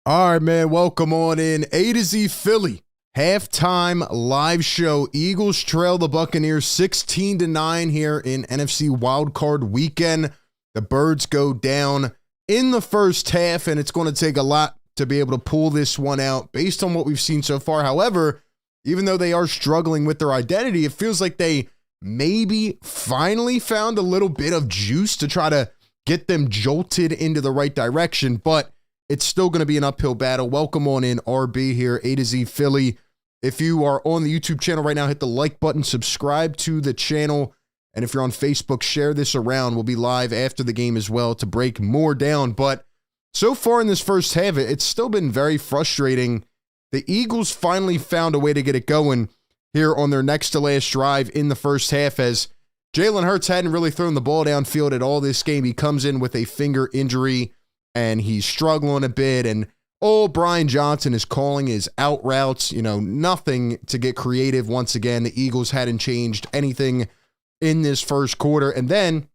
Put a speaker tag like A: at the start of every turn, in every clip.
A: All right, man. Welcome on in. A to Z Philly halftime live show. Eagles trail the Buccaneers 16-9 here in NFC wildcard weekend. The Birds go down in the first half, and it's going to take a lot to be able to pull this one out based on what we've seen so far. However, even though they are struggling with their identity, it feels like they maybe finally found a little bit of juice to try to get them jolted into the right direction, but it's still going to be an uphill battle. Welcome on in, RB here, A to Z Philly. If you are on the YouTube channel right now, hit the like button, subscribe to the channel, and if you're on Facebook, share this around. We'll be live after the game as well to break more down. But so far in this first half, it's still been very frustrating. The Eagles finally found a way to get it going here on their next to last drive in the first half, as Jalen Hurts hadn't really thrown the ball downfield at all this game. He comes in with a finger injury, and he's struggling a bit, and Brian Johnson is calling his out routes, nothing to get creative once again. The Eagles hadn't changed anything in this first quarter, and then,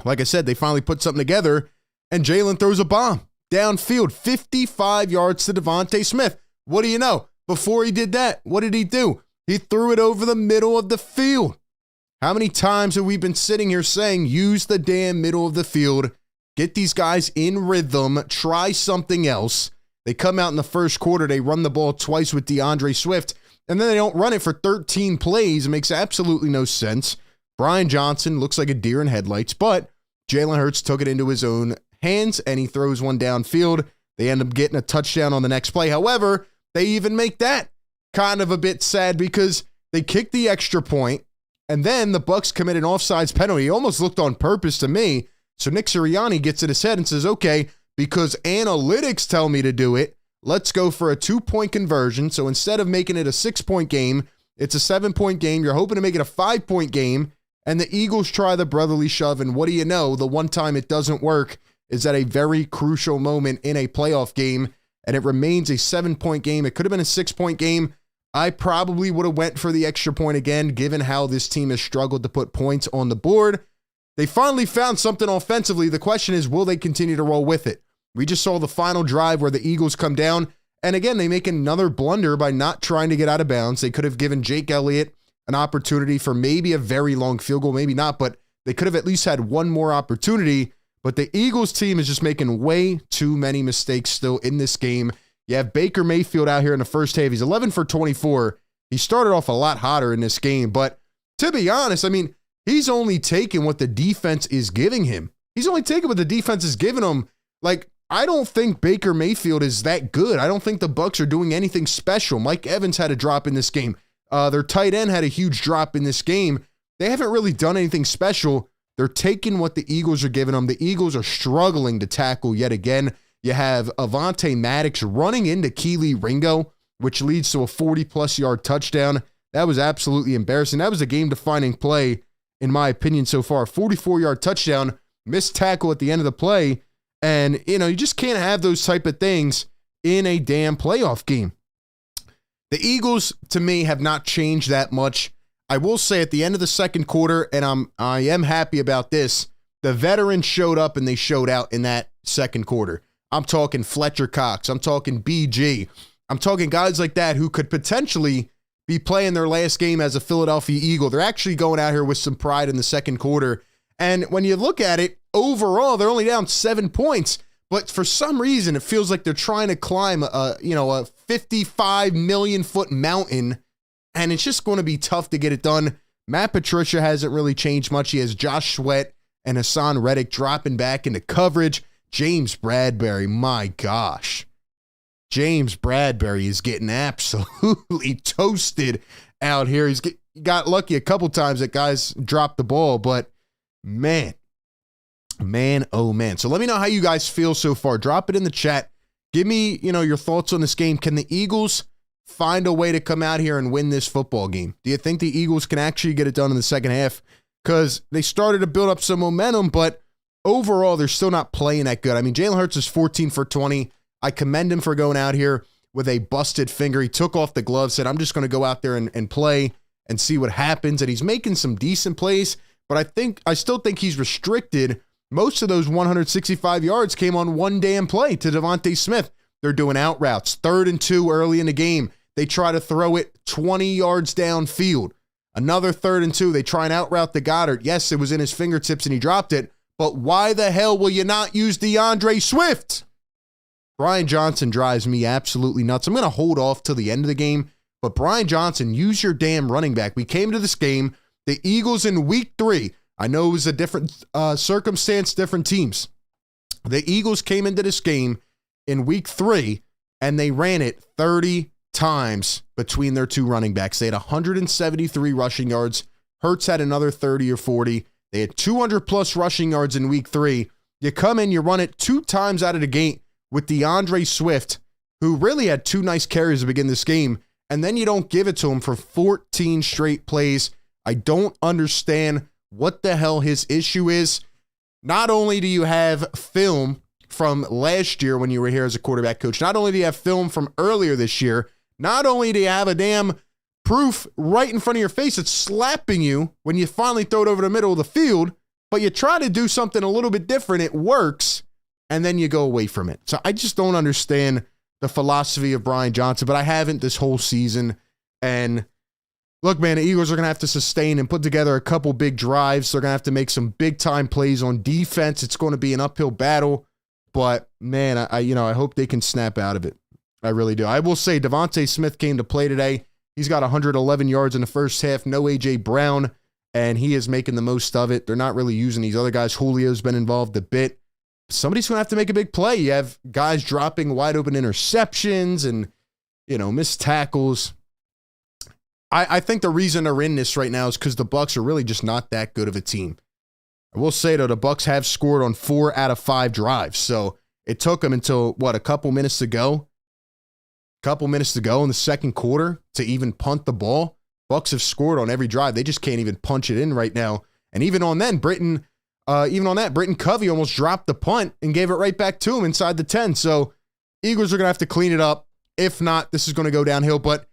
A: like I said, they finally put something together, and Jalen throws a bomb downfield, 55 yards to Devontae Smith. What do you know? Before he did that, what did he do? He threw it over the middle of the field. How many times have we been sitting here saying, use the damn middle of the field, get these guys in rhythm, try something else? They come out in the first quarter, they run the ball twice with DeAndre Swift, and then they don't run it for 13 plays. It makes absolutely no sense. Brian Johnson looks like a deer in headlights, but Jalen Hurts took it into his own hands, and he throws one downfield. They end up getting a touchdown on the next play. However, they even make that kind of a bit sad because they kick the extra point, and then the Bucs commit an offsides penalty. It almost looked on purpose to me. So Nick Sirianni gets in his head and says, okay, because analytics tell me to do it, let's go for a 2-point conversion. So instead of making it a 6-point game, it's a 7-point game. You're hoping to make it a 5-point game, and the Eagles try the brotherly shove, and what do you know? The one time it doesn't work is at a very crucial moment in a playoff game, and it remains a 7-point game. It could have been a 6-point game. I probably would have went for the extra point again, given how this team has struggled to put points on the board. They finally found something offensively. The question is, will they continue to roll with it? We just saw the final drive where the Eagles come down, and again, they make another blunder by not trying to get out of bounds. They could have given Jake Elliott an opportunity for maybe a very long field goal, maybe not, but they could have at least had one more opportunity. But the Eagles team is just making way too many mistakes still in this game. You have Baker Mayfield out here in the first half. He's 11 for 24. He started off a lot hotter in this game, but to be honest, he's only taking what the defense is giving him. He's only taking what the defense is giving him. I don't think Baker Mayfield is that good. I don't think the Bucs are doing anything special. Mike Evans had a drop in this game. Their tight end had a huge drop in this game. They haven't really done anything special. They're taking what the Eagles are giving them. The Eagles are struggling to tackle yet again. You have Avonte Maddox running into Kelee Ringo, which leads to a 40-plus yard touchdown. That was absolutely embarrassing. That was a game-defining play, in my opinion, so far. 44-yard touchdown, missed tackle at the end of the play. And, you just can't have those type of things in a damn playoff game. The Eagles, to me, have not changed that much. I will say at the end of the second quarter, and I am happy about this, the veterans showed up and they showed out in that second quarter. I'm talking Fletcher Cox. I'm talking BG. I'm talking guys like that who could potentially be playing their last game as a Philadelphia Eagle. They're actually going out here with some pride in the second quarter. And when you look at it, overall, they're only down 7 points. But for some reason, it feels like they're trying to climb a 55 million foot mountain, and it's just going to be tough to get it done. Matt Patricia hasn't really changed much. He has Josh Sweat and Hassan Reddick dropping back into coverage. James Bradbury, my gosh. James Bradbury is getting absolutely toasted out here. He got lucky a couple times that guys dropped the ball, but man, oh man. So let me know how you guys feel so far. Drop it in the chat. Give me, your thoughts on this game. Can the Eagles find a way to come out here and win this football game? Do you think the Eagles can actually get it done in the second half? Because they started to build up some momentum, but overall, they're still not playing that good. Jalen Hurts is 14 for 20. I commend him for going out here with a busted finger. He took off the glove, said, I'm just going to go out there and play and see what happens. And he's making some decent plays, but I still think he's restricted. Most of those 165 yards came on one damn play to Devontae Smith. They're doing out routes. 3rd and 2 early in the game. They try to throw it 20 yards downfield. Another 3rd and 2. They try and out route the Goddard. Yes, it was in his fingertips and he dropped it. But why the hell will you not use DeAndre Swift? Brian Johnson drives me absolutely nuts. I'm going to hold off till the end of the game. But Brian Johnson, use your damn running back. We came to this game. The Eagles in week 3. I know it was a different circumstance, different teams. The Eagles came into this game in week 3, and they ran it 30 times between their two running backs. They had 173 rushing yards. Hurts had another 30 or 40. They had 200-plus rushing yards in week 3. You come in, you run it 2 times out of the gate with DeAndre Swift, who really had 2 nice carries to begin this game, and then you don't give it to him for 14 straight plays. I don't understand what the hell his issue is. Not only do you have film from last year when you were here as a quarterback coach, not only do you have film from earlier this year, not only do you have a damn proof right in front of your face that's slapping you when you finally throw it over the middle of the field, but you try to do something a little bit different, it works, and then you go away from it. So I just don't understand the philosophy of Brian Johnson, but I haven't this whole season. And look, man, the Eagles are going to have to sustain and put together a couple big drives. They're going to have to make some big-time plays on defense. It's going to be an uphill battle, but, man, I hope they can snap out of it. I really do. I will say Devontae Smith came to play today. He's got 111 yards in the first half. No A.J. Brown, and he is making the most of it. They're not really using these other guys. Julio's been involved a bit. Somebody's going to have to make a big play. You have guys dropping wide open interceptions and, missed tackles. I think the reason they're in this right now is because the Bucs are really just not that good of a team. I will say, though, the Bucs have scored on 4 out of 5 drives. So it took them until, a couple minutes to go? In the second quarter to even punt the ball. Bucs have scored on every drive. They just can't even punch it in right now. And even on Britton Covey almost dropped the punt and gave it right back to him inside the 10. So Eagles are going to have to clean it up. If not, this is going to go downhill. But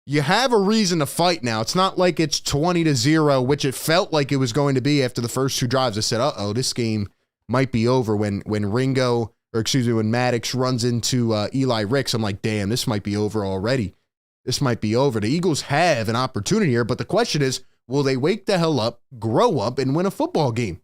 A: you have a reason to fight now. It's not like it's 20-0, which it felt like it was going to be after the first 2 drives. I said, this game might be over when Maddox runs into Eli Ricks. I'm like, damn, this might be over already. This might be over. The Eagles have an opportunity here, but the question is, will they wake the hell up, grow up, and win a football game?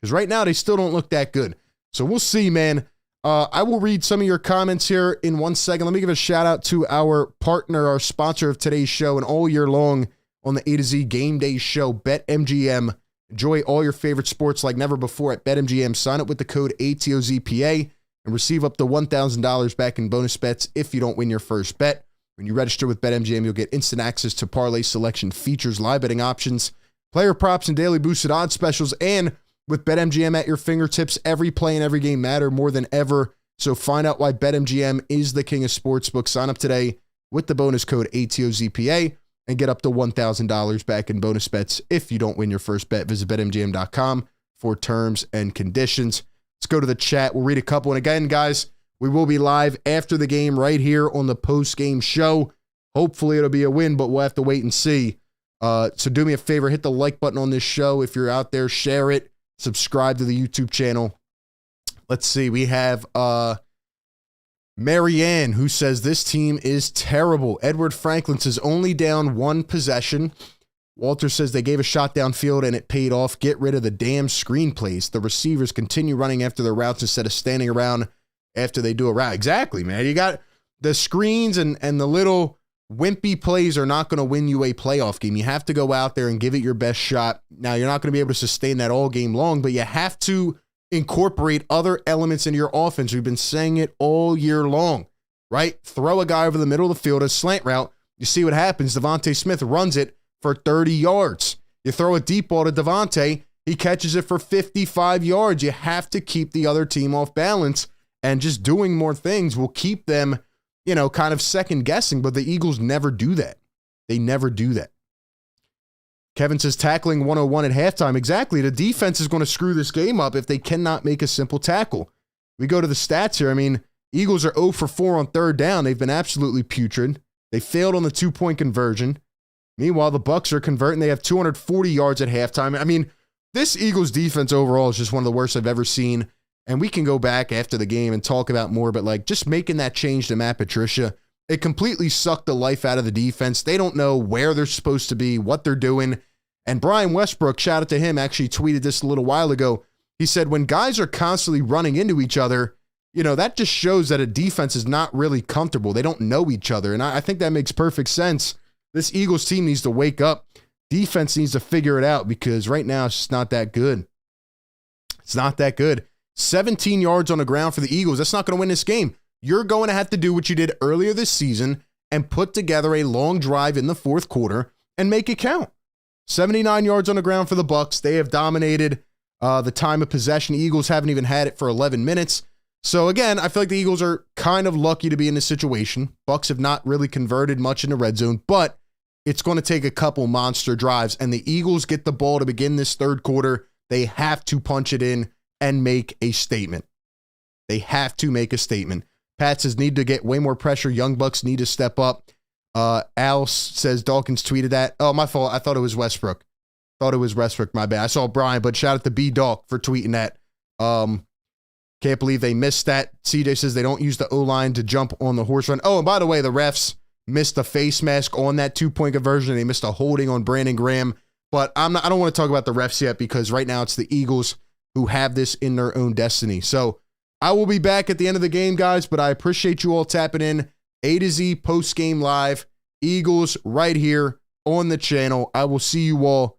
A: Because right now, they still don't look that good. So we'll see, man. I will read some of your comments here in 1 second. Let me give a shout out to our partner, our sponsor of today's show and all year long on the A to Z Game Day show, BetMGM. Enjoy all your favorite sports like never before at BetMGM. Sign up with the code ATOZPA and receive up to $1,000 back in bonus bets if you don't win your first bet. When you register with BetMGM, you'll get instant access to parlay selection features, live betting options, player props, and daily boosted odds specials. And with BetMGM at your fingertips, every play and every game matter more than ever. So find out why BetMGM is the king of sportsbooks. Sign up today with the bonus code ATOZPA and get up to $1,000 back in bonus bets if you don't win your first bet. Visit BetMGM.com for terms and conditions. Let's go to the chat. We'll read a couple. And again, guys, we will be live after the game right here on the post-game show. Hopefully it'll be a win, but we'll have to wait and see. So do me a favor, hit the like button on this show. If you're out there, share it. Subscribe to the YouTube channel. Let's see. We have Marianne, who says this team is terrible. Edward Franklin says only down 1 possession. Walter says they gave a shot downfield and it paid off. Get rid of the damn screen plays. The receivers continue running after their routes instead of standing around after they do a route. Exactly, man. You got the screens and the little wimpy plays are not going to win you a playoff game. You have to go out there and give it your best shot. Now, you're not going to be able to sustain that all game long, but you have to incorporate other elements into your offense. We've been saying it all year long, right? Throw a guy over the middle of the field, a slant route. You see what happens. Devontae Smith runs it for 30 yards. You throw a deep ball to Devontae, he catches it for 55 yards. You have to keep the other team off balance, and just doing more things will keep them kind of second guessing, but the Eagles never do that. They never do that. Kevin says tackling 101 at halftime. Exactly. The defense is going to screw this game up if they cannot make a simple tackle. We go to the stats here. I mean, Eagles are 0 for 4 on third down. They've been absolutely putrid. They failed on the 2-point conversion. Meanwhile, the Bucs are converting. They have 240 yards at halftime. I mean, this Eagles defense overall is just one of the worst I've ever seen. and we can go back after the game and talk about more, but like just making that change to Matt Patricia, it completely sucked the life out of the defense. They don't know where they're supposed to be, what they're doing. And Brian Westbrook, shout out to him, actually tweeted this a little while ago. He said, when guys are constantly running into each other, that just shows that a defense is not really comfortable. They don't know each other. And I think that makes perfect sense. This Eagles team needs to wake up. Defense needs to figure it out because right now it's just not that good. It's not that good. 17 yards on the ground for the Eagles. That's not going to win this game. You're going to have to do what you did earlier this season and put together a long drive in the fourth quarter and make it count. 79 yards on the ground for the Bucs. They have dominated the time of possession. The Eagles haven't even had it for 11 minutes. So again, I feel like the Eagles are kind of lucky to be in this situation. Bucs have not really converted much in the red zone, but it's going to take a couple monster drives, and the Eagles get the ball to begin this third quarter. They have to punch it in and make a statement. They have to make a statement. Pat says need to get way more pressure. Young Bucks need to step up. Al says Dawkins tweeted that. Oh, my fault. I thought it was Westbrook. My bad. I saw Brian, but shout out to B Dawk for tweeting that. Can't believe they missed that. CJ says they don't use the O-line to jump on the horse run. Oh, and by the way, the refs missed a face mask on that 2-point conversion. They missed a holding on Brandon Graham. But I don't want to talk about the refs yet because right now it's the Eagles who have this in their own destiny. So I will be back at the end of the game, guys, but I appreciate you all tapping in. A to Z post-game live. Eagles right here on the channel. I will see you all